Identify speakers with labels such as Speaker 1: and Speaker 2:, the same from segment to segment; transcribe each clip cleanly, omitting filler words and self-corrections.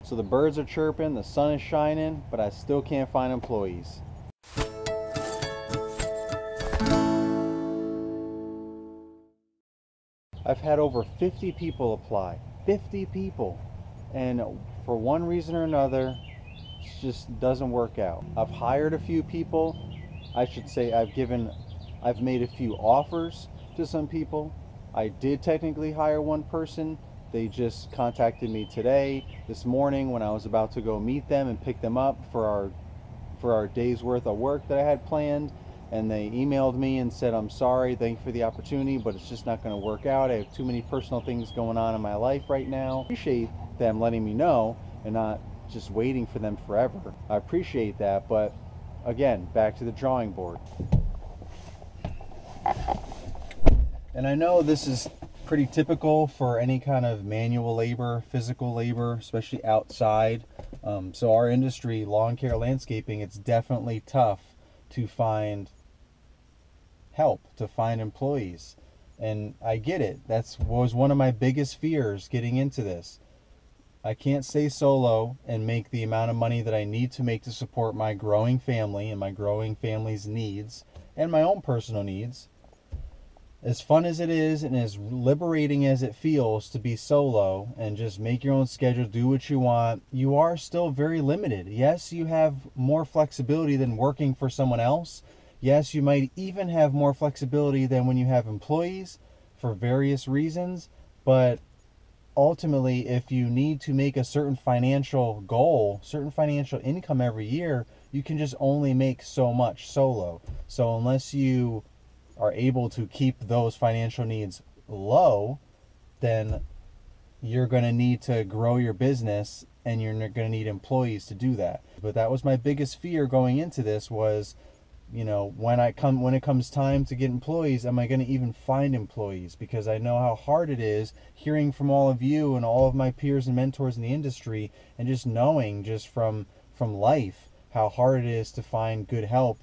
Speaker 1: So the birds are chirping, the sun is shining, but I still can't find employees. I've had over 50 people apply. 50 people. And for one reason or another, it just doesn't work out. I've hired a few people. I should say I've made a few offers to some people. I did technically hire one person. They just contacted me this morning when I was about to go meet them and pick them up for our day's worth of work that I had planned. And they emailed me and said, I'm sorry, thank you for the opportunity, but it's just not going to work out. I have too many personal things going on in my life right now. I appreciate them letting me know and not just waiting for them forever. I appreciate that, but again, back to the drawing board. And I know this is pretty typical for any kind of manual labor, physical labor, especially outside. So our industry, lawn care, landscaping, it's definitely tough to find help, to find employees. And I get it. That was one of my biggest fears getting into this. I can't stay solo and make the amount of money that I need to make to support my growing family and my growing family's needs and my own personal needs. As fun as it is and as liberating as it feels to be solo and just make your own schedule, do what you want, you are still very limited. Yes, you have more flexibility than working for someone else. Yes, you might even have more flexibility than when you have employees for various reasons. But ultimately, if you need to make a certain financial goal, certain financial income every year, you can just only make so much solo. So unless you are able to keep those financial needs low, then you're going to need to grow your business and you're going to need employees to do that. But that was my biggest fear going into this was, you know, when it comes time to get employees, am I going to even find employees? Because I know how hard it is hearing from all of you and all of my peers and mentors in the industry, and just knowing just from life how hard it is to find good help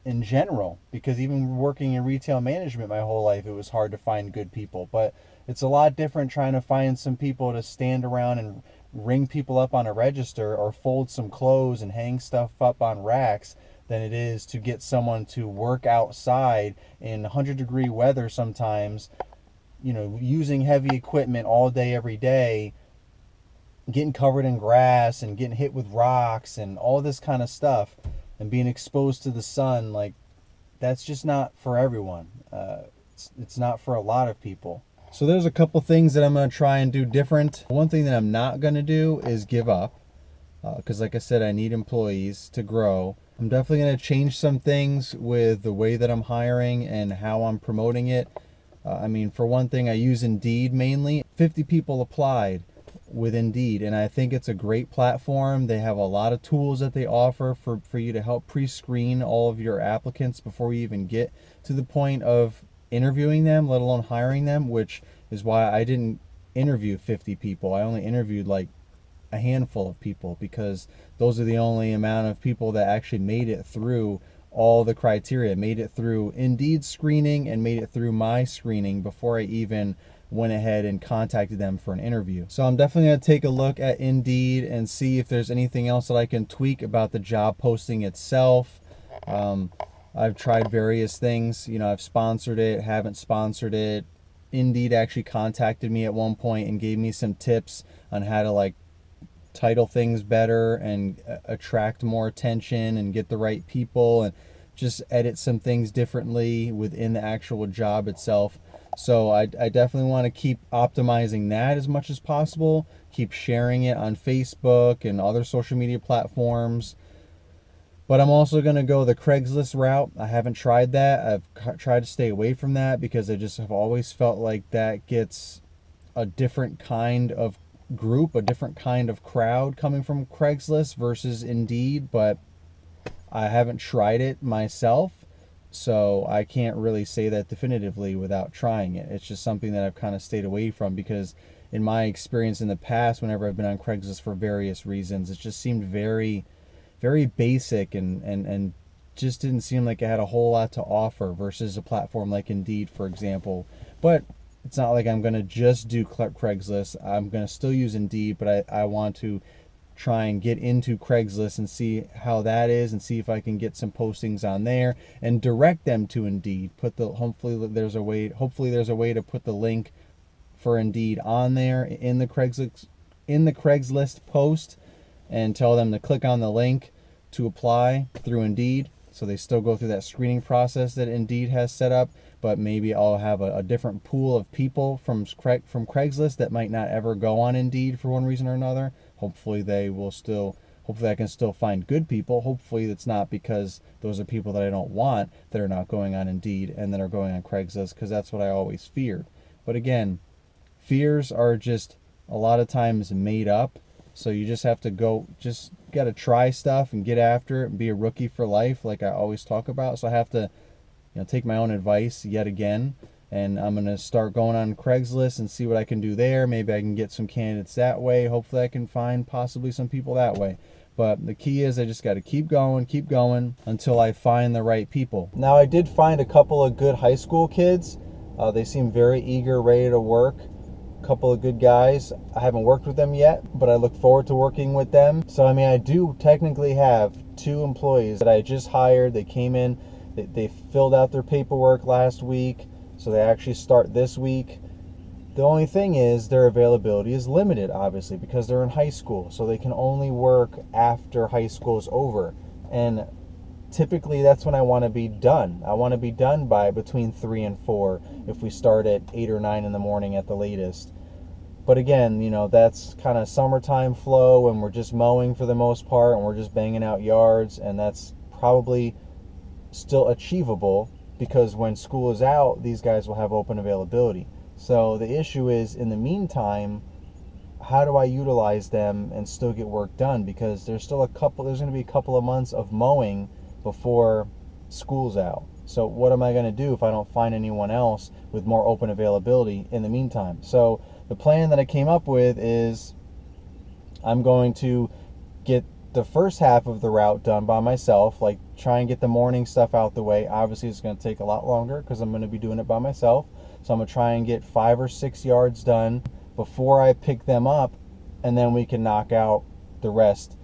Speaker 1: in general. Because even working in retail management my whole life, it was hard to find good people. But it's a lot different trying to find some people to stand around and ring people up on a register or fold some clothes and hang stuff up on racks than it is to get someone to work outside in 100-degree weather sometimes, you know, using heavy equipment all day, every day, getting covered in grass and getting hit with rocks and all this kind of stuff and being exposed to the sun. Like, that's just not for everyone. It's not for a lot of people. So there's a couple things that I'm going to try and do different. One thing that I'm not going to do is give up, because like I said, I need employees to grow. I'm definitely going to change some things with the way that I'm hiring and how I'm promoting it. I mean, for one thing, I use Indeed mainly. 50 people applied with Indeed, and I think it's a great platform. They have a lot of tools that they offer for you to help pre-screen all of your applicants before you even get to the point of interviewing them, let alone hiring them, which is why I didn't interview 50 people. I only interviewed like a handful of people, because those are the only amount of people that actually made it through all the criteria, made it through Indeed screening and made it through my screening before I even went ahead and contacted them for an interview. So I'm definitely going to take a look at Indeed and see if there's anything else that I can tweak about the job posting itself. I've tried various things. You know, I've sponsored it, haven't sponsored it. Indeed actually contacted me at one point and gave me some tips on how to like title things better and attract more attention and get the right people and just edit some things differently within the actual job itself. So I definitely want to keep optimizing that as much as possible, keep sharing it on Facebook and other social media platforms. But I'm also going to go the Craigslist route. I haven't tried that. I've tried to stay away from that because I just have always felt like that gets a different kind of group, a different kind of crowd coming from Craigslist versus Indeed. But I haven't tried it myself, so I can't really say that definitively without trying it. It's just something that I've kind of stayed away from because in my experience in the past, whenever I've been on Craigslist for various reasons, it just seemed very basic and just didn't seem like it had a whole lot to offer versus a platform like Indeed, for example. But it's not like I'm going to just do Craigslist. I'm going to still use Indeed, but I want to try and get into Craigslist and see how that is, and see if I can get some postings on there and direct them to Indeed. Hopefully there's a way to put the link for Indeed on there in the Craigslist post, and tell them to click on the link to apply through Indeed. So they still go through that screening process that Indeed has set up, but maybe I'll have a different pool of people from Craigslist that might not ever go on Indeed for one reason or another. Hopefully I can still find good people. Hopefully it's not because those are people that I don't want that are not going on Indeed and that are going on Craigslist, because that's what I always feared. But again, fears are just a lot of times made up. So you just have to got to try stuff and get after it and be a rookie for life, like I always talk about. So I have to, take my own advice yet again, and I'm going to start going on Craigslist and see what I can do there. Maybe I can get some candidates that way. Hopefully I can find possibly some people that way. But the key is I just got to keep going until I find the right people. Now, I did find a couple of good high school kids. They seem very eager, ready to work. Couple of good guys. I haven't worked with them yet, but I look forward to working with them. So I do technically have 2 employees that I just hired. They came in, they filled out their paperwork last week, so they actually start this week. The only thing is their availability is limited, obviously, because they're in high school, so they can only work after high school is over. And typically that's when I want to be done. I want to be done by between 3 and 4 if we start at 8 or 9 in the morning at the latest. But again, that's kind of summertime flow, and we're just mowing for the most part, and we're just banging out yards, and that's probably still achievable because when school is out, these guys will have open availability. So the issue is, in the meantime, how do I utilize them and still get work done? Because there's going to be a couple of months of mowing before school's out. So what am I going to do if I don't find anyone else with more open availability in the meantime? So the plan that I came up with is I'm going to get the first half of the route done by myself, like try and get the morning stuff out the way. Obviously it's going to take a lot longer because I'm going to be doing it by myself. So I'm going to try and get 5 or 6 yards done before I pick them up, and then we can knock out the rest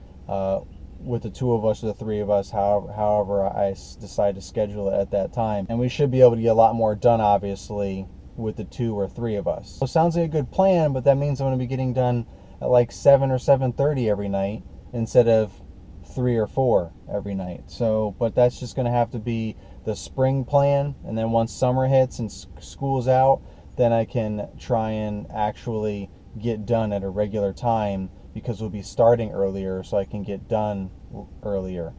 Speaker 1: with the 2 of us or the 3 of us, however I decide to schedule it at that time. And we should be able to get a lot more done, obviously, with the 2 or 3 of us. So it sounds like a good plan, but that means I'm going to be getting done at like 7 or 7:30 every night instead of 3 or 4 every night. So, but that's just going to have to be the spring plan, and then once summer hits and school's out, then I can try and actually get done at a regular time, because we'll be starting earlier, so I can get done earlier.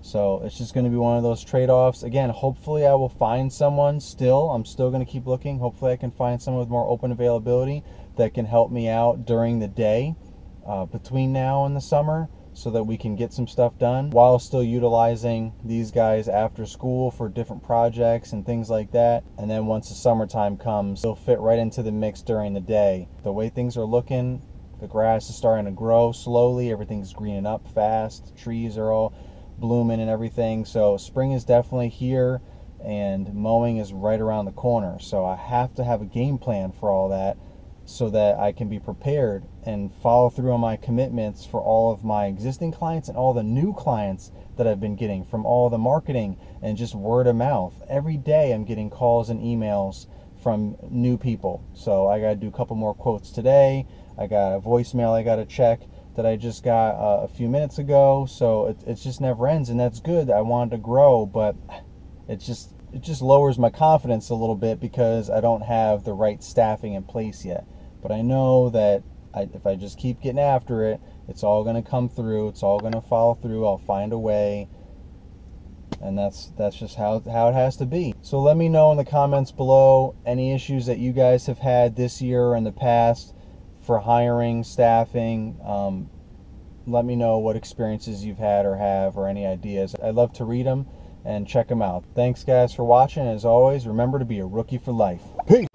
Speaker 1: So it's just going to be one of those trade-offs. Again, hopefully I will find someone still. I'm still going to keep looking. Hopefully I can find someone with more open availability that can help me out during the day between now and the summer, so that we can get some stuff done while still utilizing these guys after school for different projects and things like that. And then once the summertime comes, they'll fit right into the mix during the day. The way things are looking, the grass is starting to grow slowly. Everything's greening up fast. Trees are all blooming and everything. So spring is definitely here, and mowing is right around the corner. So I have to have a game plan for all that, so that I can be prepared and follow through on my commitments for all of my existing clients and all the new clients that I've been getting from all the marketing and just word of mouth. Every day I'm getting calls and emails from new people. So I got to do a couple more quotes today. I got a voicemail I got to check that I just got a few minutes ago. So it just never ends, and that's good. I wanted to grow, but it just lowers my confidence a little bit because I don't have the right staffing in place yet. But I know that if I just keep getting after it, it's all going to come through. It's all going to follow through. I'll find a way. And that's just how it has to be. So let me know in the comments below any issues that you guys have had this year or in the past for hiring, staffing. Let me know what experiences you've had or have, or any ideas. I'd love to read them and check them out. Thanks guys for watching. As always, remember to be a rookie for life. Peace.